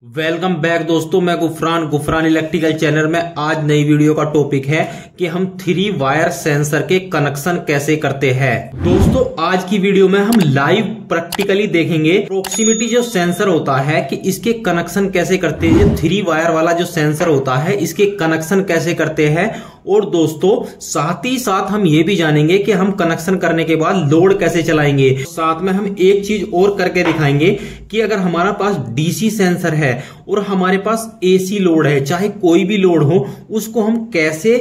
Welcome back दोस्तों, मैं Gufran electrical channel में। आज नई वीडियो का टॉपिक है कि हम 3 वायर सेंसर के कनेक्शन कैसे करते हैं। दोस्तों आज की वीडियो में हम लाइव प्रैक्टिकली देखेंगे प्रोक्सीमिटी जो सेंसर होता है कि इसके कनेक्शन कैसे करते हैं। 3 वायर वाला जो सेंसर होता है इसके कनेक्शन कैसे करते हैं। और दोस्तों साथ ही साथ हम ये भी जानेंगे कि हम कनेक्शन करने के बाद लोड कैसे चलाएंगे। साथ में हम एक चीज और करके दिखाएंगे कि अगर हमारा पास डीसी सेंसर है और हमारे पास एसी लोड है, चाहे कोई भी लोड हो, उसको हम कैसे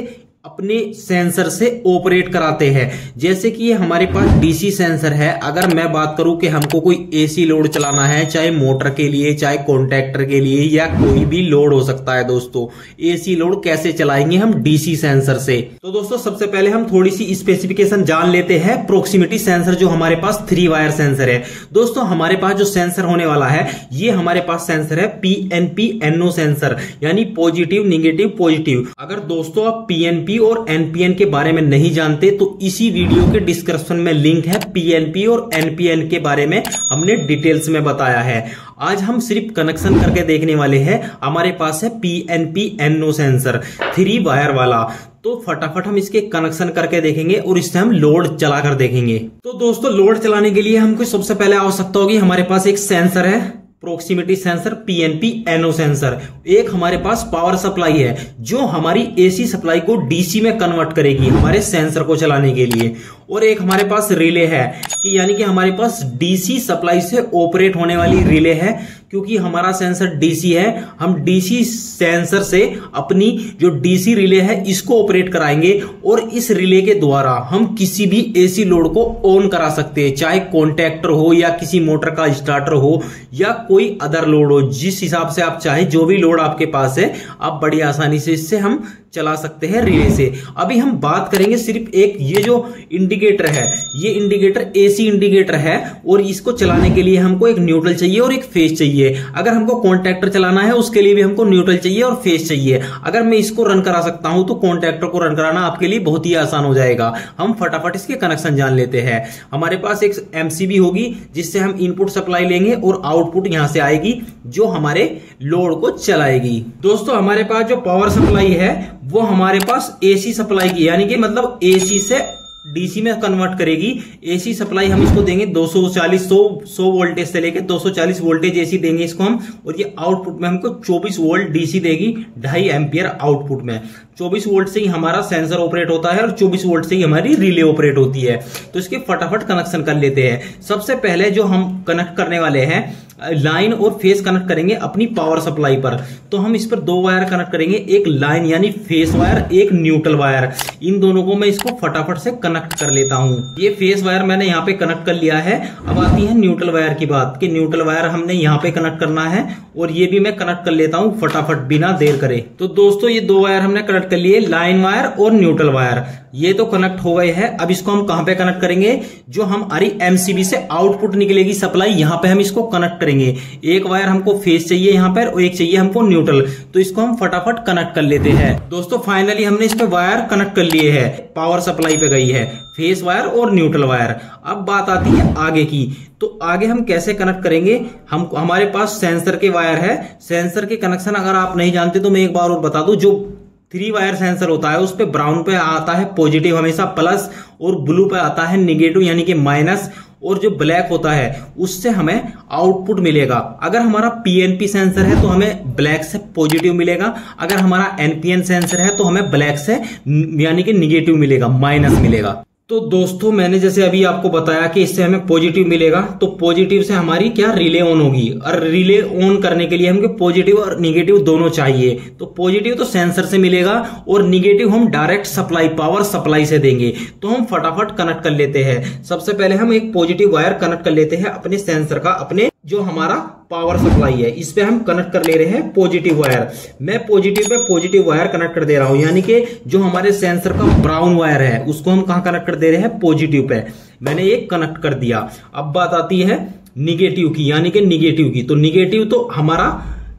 अपने सेंसर से ऑपरेट कराते हैं। जैसे कि ये हमारे पास डीसी सेंसर है, अगर मैं बात करूं कि हमको कोई एसी लोड चलाना है, चाहे मोटर के लिए, चाहे कॉन्टैक्टर के लिए, या कोई भी लोड हो सकता है। दोस्तों एसी लोड कैसे चलाएंगे हम डीसी सेंसर से। तो दोस्तों सबसे पहले हम थोड़ी सी स्पेसिफिकेशन जान लेते हैं प्रोक्सीमिटी सेंसर जो हमारे पास 3 वायर सेंसर है। दोस्तों हमारे पास जो सेंसर होने वाला है ये हमारे पास सेंसर है पीएनपी एनओ सेंसर, यानी पॉजिटिव निगेटिव पॉजिटिव। अगर दोस्तों आप पीएनपी और एनपीएन के बारे में नहीं जानते तो इसी वीडियो के डिस्क्रिप्शन में लिंक है। पीएनपी और एनपीएन के बारे में हमने डिटेल्स में बताया है। आज हम सिर्फ कनेक्शन करके देखने वाले हैं। हमारे पास है पीएनपी एनओ सेंसर 3 वायर वाला, तो फटाफट हम इसके कनेक्शन करके देखेंगे और इससे हम लोड चलाकर देखेंगे। तो दोस्तों लोड चलाने के लिए हमको सबसे पहले आवश्यकता होगी, हमारे पास एक सेंसर है proximity sensor PNP NO sensor. एक हमारे पास पावर सप्लाई है जो हमारी एसी सप्लाई को डीसी में कन्वर्ट करेगी हमारे सेंसर को चलाने के लिए। और एक हमारे पास रिले है कि यानी कि हमारे पास डीसी सप्लाई से ऑपरेट होने वाली रिले है। क्योंकि हमारा सेंसर डीसी है, हम डीसी सेंसर से अपनी जो डीसी रिले है इसको ऑपरेट कराएंगे और इस रिले के द्वारा हम किसी भी एसी लोड को ऑन करा सकते हैं, चाहे कॉन्टैक्टर हो या किसी मोटर का स्टार्टर हो या कोई अदर लोड हो। जिस हिसाब से आप चाहे, जो भी लोड आपके पास है, आप बड़ी आसानी से इससे हम चला सकते हैं रिले से। अभी हम बात करेंगे सिर्फ एक, ये जो इंडिकेटर है ये इंडिकेटर एसी इंडिकेटर है और इसको चलाने के लिए हमको एक न्यूट्रल चाहिए और एक फेज चाहिए। अगर हमको कॉन्टैक्टर चलाना है उसके लिए भी हमको न्यूट्रल चाहिए और फेज चाहिए। अगर मैं इसको रन करा सकता हूं तो कॉन्टैक्टर को रन कराना आपके लिए बहुत ही आसान हो जाएगा। हम फटाफट इसके कनेक्शन जान लेते हैं। हमारे पास एक एमसीबी होगी जिससे हम इनपुट सप्लाई लेंगे और आउटपुट यहां से आएगी जो हमारे लोड को चलाएगी। दोस्तों हमारे पास जो पावर सप्लाई है वो हमारे पास एसी सप्लाई की, यानी कि मतलब एसी से डीसी में कन्वर्ट करेगी। एसी सप्लाई हम इसको देंगे 100 वोल्टेज से लेके 240 वोल्टेज एसी देंगे इसको हम। और ये आउटपुट में हमको 24 वोल्ट डीसी देगी 2.5 एम्पियर आउटपुट में। 24 वोल्ट से ही हमारा सेंसर ऑपरेट होता है और 24 वोल्ट से ही हमारी रिले ऑपरेट होती है। तो इसके फटाफट कनेक्शन कर लेते हैं। सबसे पहले जो हम कनेक्ट करने वाले हैं, लाइन और फेस कनेक्ट करेंगे अपनी पावर सप्लाई पर। तो हम इस पर 2 वायर कनेक्ट करेंगे, एक लाइन यानी फेस वायर, एक न्यूट्रल वायर। इन दोनों को मैं इसको फटाफट से कनेक्ट कर लेता हूं। ये फेस वायर मैंने यहाँ पे कनेक्ट कर लिया है। अब आती है न्यूट्रल वायर की बात कि न्यूट्रल वायर हमने यहाँ पे कनेक्ट करना है और ये भी मैं कनेक्ट कर लेता हूं फटाफट बिना देर करे। तो दोस्तों ये 2 वायर हमने कनेक्ट कर लिए, लाइन वायर और न्यूट्रल वायर। ये तो कनेक्ट हो गए हैं। अब इसको हम कहां पे कनेक्ट करेंगे, जो हमारी एमसीबी से आउटपुट निकलेगी सप्लाई, यहां पे हम इसको कनेक्ट करेंगे। एक वायर हमको फेस चाहिए यहां पर और एक चाहिए हमको न्यूट्रल, तो इसको हम फटाफट कनेक्ट कर लेते हैं। दोस्तों फाइनली हमने इस पे वायर कनेक्ट कर लिए हैं, पावर सप्लाई पे गई है फेस वायर और न्यूट्रल वायर। अब बात आती है आगे की, तो आगे हम कैसे कनेक्ट करेंगे। हमारे पास सेंसर के वायर है। सेंसर के कनेक्शन अगर आप नहीं जानते तो मैं एक बार और बता दूं, जो 3 वायर सेंसर होता है उस पे ब्राउन पे आता है पॉजिटिव हमेशा प्लस, और ब्लू पे आता है निगेटिव यानी कि माइनस, और जो ब्लैक होता है उससे हमें आउटपुट मिलेगा। अगर हमारा पीएनपी सेंसर है तो हमें ब्लैक से पॉजिटिव मिलेगा, अगर हमारा एनपीएन सेंसर है तो हमें ब्लैक से यानी कि निगेटिव मिलेगा, माइनस मिलेगा। तो दोस्तों मैंने जैसे अभी आपको बताया कि इससे हमें पॉजिटिव मिलेगा, तो पॉजिटिव से हमारी क्या रिले ऑन होगी, और रिले ऑन करने के लिए हमको पॉजिटिव और निगेटिव दोनों चाहिए। तो पॉजिटिव तो सेंसर से मिलेगा और निगेटिव हम डायरेक्ट सप्लाई पावर सप्लाई से देंगे। तो हम फटाफट कनेक्ट कर लेते हैं। सबसे पहले हम एक पॉजिटिव वायर कनेक्ट कर लेते हैं अपने सेंसर का, अपने जो हमारा पावर सप्लाई है इस पे हम कनेक्ट कर ले रहे हैं पॉजिटिव वायर। मैं positive pay positive wire connect कर दे रहा हूं, यानी कि जो हमारे सेंसर का ब्राउन वायर है उसको हम कहां कनेक्ट कर दे रहे हैं, पॉजिटिव पे। मैंने एक कनेक्ट कर दिया। अब बात आती है निगेटिव की, यानी कि निगेटिव की। तो निगेटिव तो हमारा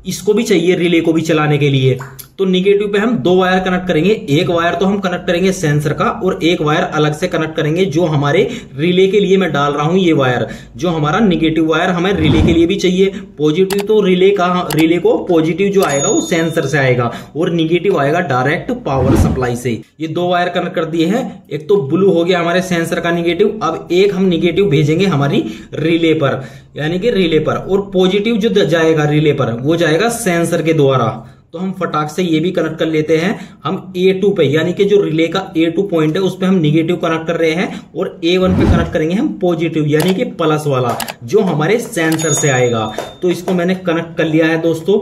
इसको भी चाहिए रिले को भी चलाने के लिए। तो निगेटिव पे हम 2 वायर कनेक्ट करेंगे। एक वायर तो हम कनेक्ट करेंगे सेंसर का और एक वायर अलग से कनेक्ट करेंगे जो हमारे रिले के लिए मैं डाल रहा हूं। ये वायर जो हमारा निगेटिव वायर हमें रिले के लिए भी चाहिए। पॉजिटिव तो रिले को पॉजिटिव जो आएगा वो सेंसर से आएगा और निगेटिव आएगा डायरेक्ट पावर सप्लाई से। ये 2 वायर कनेक्ट कर दिए हैं। एक तो ब्लू हो गया हमारे सेंसर का निगेटिव। अब एक हम निगेटिव भेजेंगे हमारी रिले पर, यानी कि रिले पर, और पॉजिटिव जो जाएगा रिले पर वो जाएगा सेंसर के द्वारा। तो हम फटाक से ये भी कनेक्ट कर लेते हैं। हम A2 पे, यानी कि जो रिले का A2 पॉइंट है उस पे हम निगेटिव कनेक्ट कर रहे हैं और A1 पे कनेक्ट करेंगे हम पॉजिटिव, यानी कि प्लस वाला जो हमारे सेंसर से आएगा। तो इसको मैंने कनेक्ट कर लिया है दोस्तों।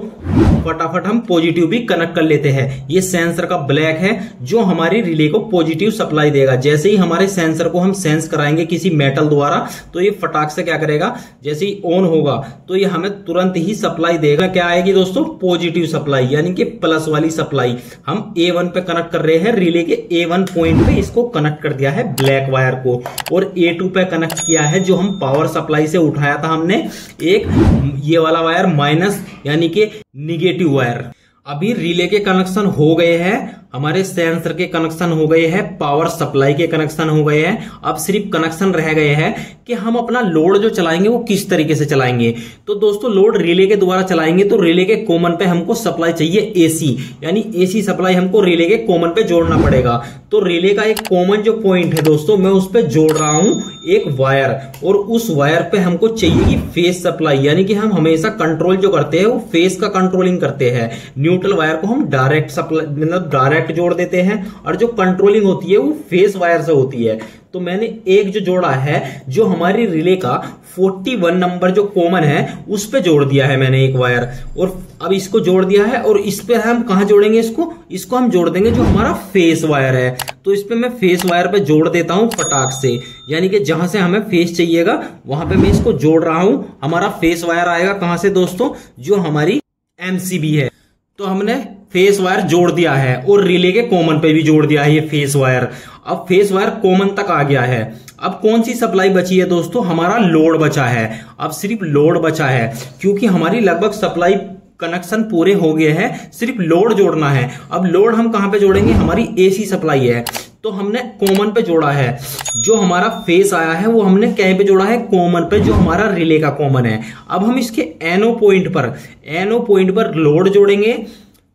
फटाफट हम पॉजिटिव भी कनेक्ट कर लेते हैं। ये सेंसर का ब्लैक है जो हमारी रिले को पॉजिटिव सप्लाई देगा। जैसे ही हमारे सेंसर को हम सेंस कराएंगे किसी मेटल द्वारा तो ये फटाक से क्या करेगा, जैसे ही ऑन होगा तो ये हमें तुरंत ही सप्लाई देगा। क्या आएगी दोस्तों, पॉजिटिव सप्लाई, यानी कि प्लस वाली सप्लाई। हम A1 पे कनेक्ट कर रहे हैं, रिले के A1 पॉइंट पे इसको कनेक्ट कर दिया है ब्लैक वायर को, और A2 पे कनेक्ट किया है जो हम पावर सप्लाई से उठाया था हमने, एक ये वाला वायर माइनस, यानी कि निगेटिव वायर। अभी रिले के कनेक्शन हो गए हैं, हमारे सेंसर के कनेक्शन हो गए हैं, पावर सप्लाई के कनेक्शन हो गए हैं। अब सिर्फ कनेक्शन रह गए हैं कि हम अपना लोड जो चलाएंगे वो किस तरीके से चलाएंगे। तो दोस्तों लोड रिले के द्वारा चलाएंगे तो रिले के कॉमन पे हमको सप्लाई चाहिए AC, यानी AC सप्लाई हमको रिले के कॉमन पे जोड़ना पड़ेगा। तो रिले का एक कॉमन जो पॉइंट है दोस्तों, मैं उस पर जोड़ रहा हूं एक वायर, और उस वायर पे हमको चाहिए कि फेस सप्लाई, यानी कि हम हमेशा कंट्रोल जो करते हैं वो फेस का कंट्रोलिंग करते हैं। न्यूट्रल वायर को हम डायरेक्ट सप्लाई, मतलब डायरेक्ट जोड़ देते हैं, और जो कंट्रोलिंग होती है वो फेस वायर से होती है। तो मैंने एक जो जोड़ा है जो हमारी रिले का 41 नंबर जो कॉमन है उस पे जोड़ दिया है मैंने एक वायर, और अब इसको जोड़ दिया है। और इस पे हम कहां जोड़ेंगे इसको हम जोड़ देंगे जो हमारा फेस वायर है। तो इस पे मैं फेस वायर पे जोड़ देता हूं फटाक से, यानी कि जहां से हमें फेस चाहिएगा वहां पे मैं इसको जोड़ रहा हूं। हमारा फेस वायर आएगा कहां से दोस्तों, जो हमारी MCB है। तो हमने फेस वायर जोड़ दिया है और रिले के कॉमन पे भी जोड़ दिया है ये फेस वायर। अब फेस वायर कॉमन तक आ गया है। अब कौन सी सप्लाई बची है दोस्तों, हमारा लोड बचा है। अब सिर्फ लोड बचा है, क्योंकि हमारी लगभग सप्लाई कनेक्शन पूरे हो गए हैं, सिर्फ लोड जोड़ना है। अब लोड हम कहां पे जोड़ेंगे, हमारी AC सप्लाई है तो हमने कॉमन पे जोड़ा है। जो हमारा फेस आया है वो हमने कहीं पे जोड़ा है, कॉमन पे, जो हमारा रिले का कॉमन है। अब हम इसके NO पॉइंट पर लोड जोड़ेंगे।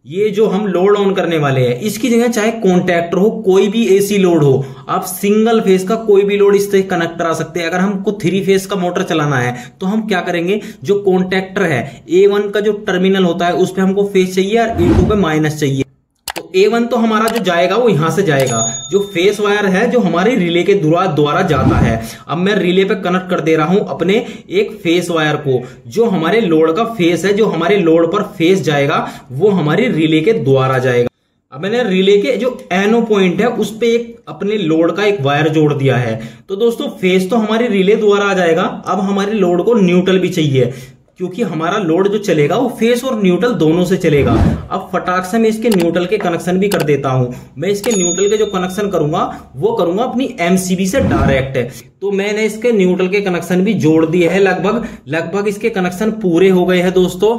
ये जो हम लोड ऑन करने वाले हैं इसकी जगह चाहे कॉन्टैक्टर हो, कोई भी AC लोड हो, आप सिंगल फेस का कोई भी लोड इससे कनेक्ट करा सकते हैं। अगर हमको 3 फेस का मोटर चलाना है तो हम क्या करेंगे, जो कॉन्टैक्टर है A1 का जो टर्मिनल होता है उस पे हमको फेस चाहिए और A2 पे माइनस चाहिए। तो A1 तो हमारा जो जाएगा वो यहां से जाएगा, जो फेस वायर है जो हमारी रिले के द्वारा जाता है। अब मैं रिले पे कनेक्ट कर दे रहा हूं अपने एक फेस वायर को, जो हमारे लोड का फेस है, जो हमारे लोड पर फेस जाएगा वो हमारी रिले के द्वारा जाएगा। अब मैंने रिले के जो NO पॉइंट है उस पे एक अपने लोड का एक वायर जोड़ दिया है। तो दोस्तों फेस तो हमारी रिले द्वारा आ जाएगा। अब हमारे लोड को न्यूट्रल भी चाहिए, क्योंकि हमारा लोड जो चलेगा वो फेस और न्यूट्रल दोनों से चलेगा। अब फटाक से मैं इसके न्यूट्रल के कनेक्शन भी कर देता हूं। मैं इसके न्यूट्रल के जो कनेक्शन करूंगा वो करूंगा अपनी MCB से डायरेक्ट। तो मैंने इसके न्यूट्रल के कनेक्शन भी जोड़ दिए हैं, लगभग इसके कनेक्शन पूरे हो गए हैं दोस्तों।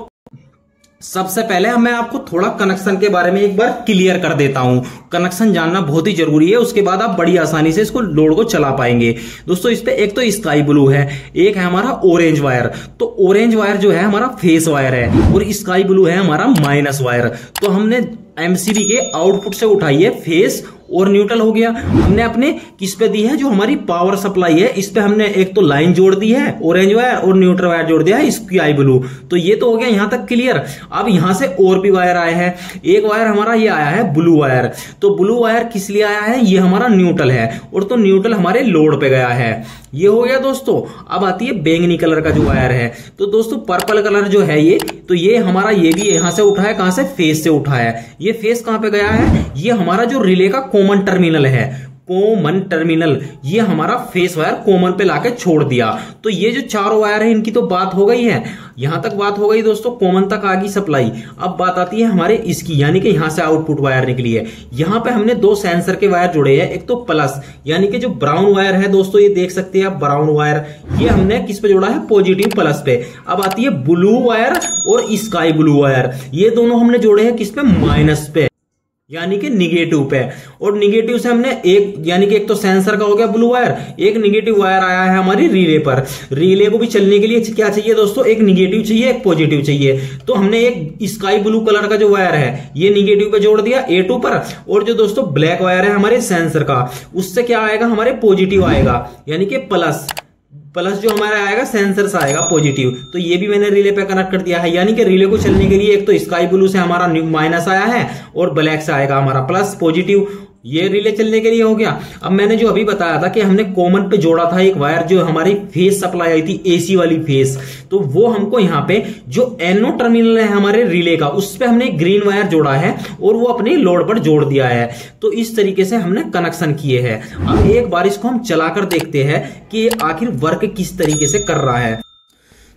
सबसे पहले मैं आपको थोड़ा कनेक्शन के बारे में एक बार क्लियर कर देता हूं। कनेक्शन जानना बहुत ही जरूरी है, उसके बाद आप बड़ी आसानी से इसको लोड को चला पाएंगे। दोस्तों इस पे एक तो स्काई ब्लू है, एक है हमारा ऑरेंज वायर। तो ऑरेंज वायर जो है हमारा फेस वायर है और स्काई ब्लू है हमारा माइनस वायर। तो हमने MCB के आउटपुट से उठाई है फेस और न्यूट्रल हो गया। हमने अपने किस पे दी है, जो हमारी पावर सप्लाई है इस पे हमने एक तो लाइन जोड़ दी है ऑरेंज वायर और न्यूट्रल वायर जोड़ दिया है स्काई ब्लू। तो ये तो हो गया यहां तक क्लियर। अब यहां से और भी वायर आए हैं। एक वायर हमारा ये आया है ब्लू वायर। तो ब्लू वायर किस लिए आया है, ये हमारा न्यूट्रल है, और तो न्यूट्रल हमारे लोड पे गया है। ये हो गया दोस्तों। अब आती है बैंगनी कलर का जो वायर है। तो दोस्तों पर्पल कलर जो है ये, तो ये हमारा ये भी यहां से उठा है, कहां से, फेस से उठा है। ये फेस कहां पे गया है, ये हमारा जो रिले का कॉमन टर्मिनल है कॉमन टर्मिनल, ये हमारा फेस वायर कॉमन पे लाके छोड़ दिया। तो ये जो चारों वायर है इनकी तो बात हो गई है, यहां तक बात हो गई दोस्तों, कॉमन तक आ गई सप्लाई। अब बात आती है हमारे इसकी, यानी कि यहां से आउटपुट वायर निकली है। यहां पे हमने दो सेंसर के वायर जुड़े हैं, एक तो प्लस यानी कि जो ब्राउन वायर है दोस्तों, ये देख सकते हैं आप ब्राउन वायर, ये हमने किस पे जोड़ा है, पॉजिटिव प्लस पे। अब आती है ब्लू वायर और स्काई ब्लू वायर, ये दोनों हमने जोड़े हैं किस पे, माइनस पे, यानी कि निगेटिव पे। और निगेटिव से हमने एक, यानी कि एक तो सेंसर का हो गया ब्लू वायर, एक निगेटिव वायर आया है हमारी रिले पर। रिले को भी चलने के लिए क्या चाहिए दोस्तों, एक निगेटिव चाहिए, एक पॉजिटिव चाहिए। तो हमने एक स्काई ब्लू कलर का जो वायर है ये निगेटिव पे जोड़ दिया A2 पर, और जो दोस्तों ब्लैक वायर है हमारे सेंसर का, उससे क्या आएगा, हमारे पॉजिटिव आएगा, यानी कि प्लस जो हमारा आएगा सेंसर से आएगा पॉजिटिव। तो ये भी मैंने रिले पे कनेक्ट कर दिया है, यानी कि रिले को चलने के लिए एक तो स्काई ब्लू से हमारा माइनस आया है और ब्लैक से आएगा हमारा प्लस पॉजिटिव, ये रिले चलने के लिए हो गया। अब मैंने जो अभी बताया था कि हमने कॉमन पे जोड़ा था एक वायर, जो हमारी फेस सप्लाई आई थी एसी वाली फेस, तो वो हमको यहाँ पे जो एनो टर्मिनल है हमारे रिले का, उस पे हमने ग्रीन वायर जोड़ा है और वो अपने लोड पर जोड़ दिया है। तो इस तरीके से हमने कनेक्शन किए हैं। अब एक बार इसको हम चलाकर देखते हैं कि आखिर वर्क किस तरीके से कर रहा है।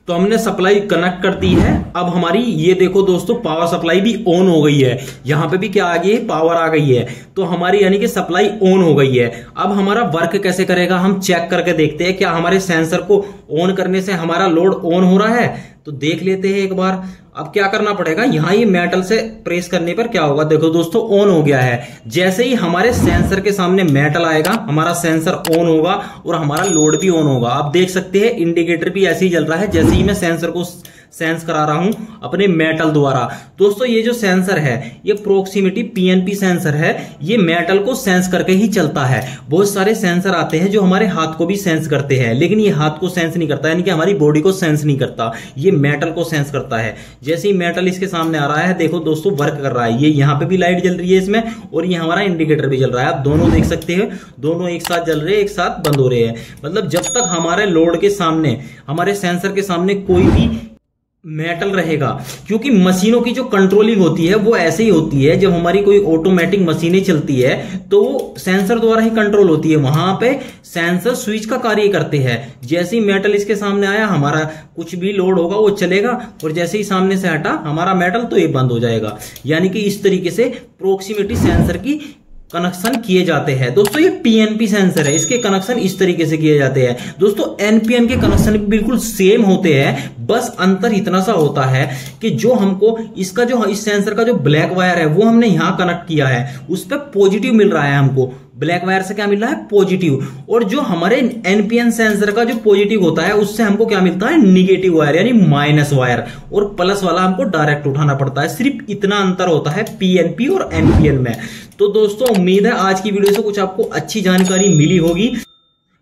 तो हमने सप्लाई कनेक्ट कर दी है। अब हमारी ये देखो दोस्तों, पावर सप्लाई भी ऑन हो गई है, यहां पे भी क्या आ गई है, पावर आ गई है। तो हमारी यानी कि सप्लाई ऑन हो गई है। अब हमारा वर्क कैसे करेगा हम चेक करके देखते हैं, क्या हमारे सेंसर को ऑन करने से हमारा लोड ऑन हो रहा है, तो देख लेते हैं एक बार। अब क्या करना पड़ेगा, यहां ये मेटल से प्रेस करने पर क्या होगा, देखो दोस्तों ऑन हो गया है। जैसे ही हमारे सेंसर के सामने मेटल आएगा, हमारा सेंसर ऑन होगा और हमारा लोड भी ऑन होगा। आप देख सकते हैं इंडिकेटर भी ऐसे ही जल रहा है, जैसे ही मैं सेंसर को सेंस करा रहा हूं अपने मेटल द्वारा। दोस्तों ये जो सेंसर है ये प्रोक्सीमिटी PNP सेंसर है, ये मेटल को सेंस करके ही चलता है। बहुत सारे सेंसर आते हैं जो हमारे हाथ को भी सेंस करते हैं, लेकिन ये हाथ को सेंस नहीं करता, यानी कि हमारी बॉडी को सेंस नहीं करता, ये मेटल को सेंस करता है। जैसे ही मेटल इसके सामने आ रहा है, देखो दोस्तों वर्क कर रहा है, ये यहाँ पे भी लाइट जल रही है इसमें, और ये हमारा इंडिकेटर भी जल रहा है। आप दोनों देख सकते हैं, दोनों एक साथ जल रहे हैं, एक साथ बंद हो रहे हैं। मतलब जब तक हमारे लोड के सामने, हमारे सेंसर के सामने कोई भी मेटल रहेगा, क्योंकि मशीनों की जो कंट्रोलिंग होती है वो ऐसे ही होती है। जब हमारी कोई ऑटोमेटिक मशीनें चलती है तो सेंसर द्वारा ही कंट्रोल होती है, वहां पे सेंसर स्विच का कार्य करते हैं। जैसे ही मेटल इसके सामने आया, हमारा कुछ भी लोड होगा वो चलेगा, और जैसे ही सामने से हटा हमारा मेटल, तो ये बंद हो जाएगा। यानी कि इस तरीके से प्रोक्सीमिटी सेंसर की कनेक्शन किए जाते हैं। दोस्तों ये PNP सेंसर है, इसके कनेक्शन इस तरीके से किए जाते हैं। दोस्तों NPN के कनेक्शन भी बिल्कुल सेम होते हैं, बस अंतर इतना सा होता है कि जो हमको इसका जो इस सेंसर का जो ब्लैक वायर है वो हमने यहां कनेक्ट किया है, उस पर पॉजिटिव मिल रहा है हमको, ब्लैक वायर से क्या मिल रहा है, पॉजिटिव। और जो हमारे NPN सेंसर का जो पॉजिटिव होता है उससे हमको क्या मिलता है, निगेटिव वायर यानी माइनस वायर, और प्लस वाला हमको डायरेक्ट उठाना पड़ता है। सिर्फ इतना अंतर होता है PNP और NPN में। तो दोस्तों उम्मीद है आज की वीडियो से कुछ आपको अच्छी जानकारी मिली होगी।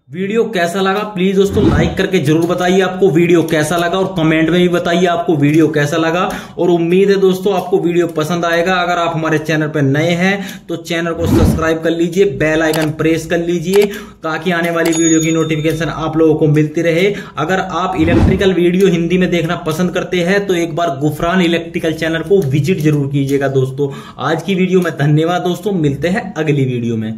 वीडियो कैसा लगा प्लीज दोस्तों लाइक करके जरूर बताइए आपको वीडियो कैसा लगा, और कमेंट में भी बताइए आपको वीडियो कैसा लगा। और उम्मीद है दोस्तों आपको वीडियो पसंद आएगा। अगर आप हमारे चैनल पर नए हैं तो चैनल को सब्सक्राइब कर लीजिए, बेल आइकन प्रेस कर लीजिए, ताकि आने वाली वीडियो की नोटिफिकेशन आप लोगों को मिलती रहे। अगर आप इलेक्ट्रिकल वीडियो हिंदी में देखना पसंद करते हैं तो एक बार गुफरान इलेक्ट्रिकल चैनल को विजिट जरूर कीजिएगा दोस्तों। आज की वीडियो में धन्यवाद दोस्तों, मिलते हैं अगली वीडियो में।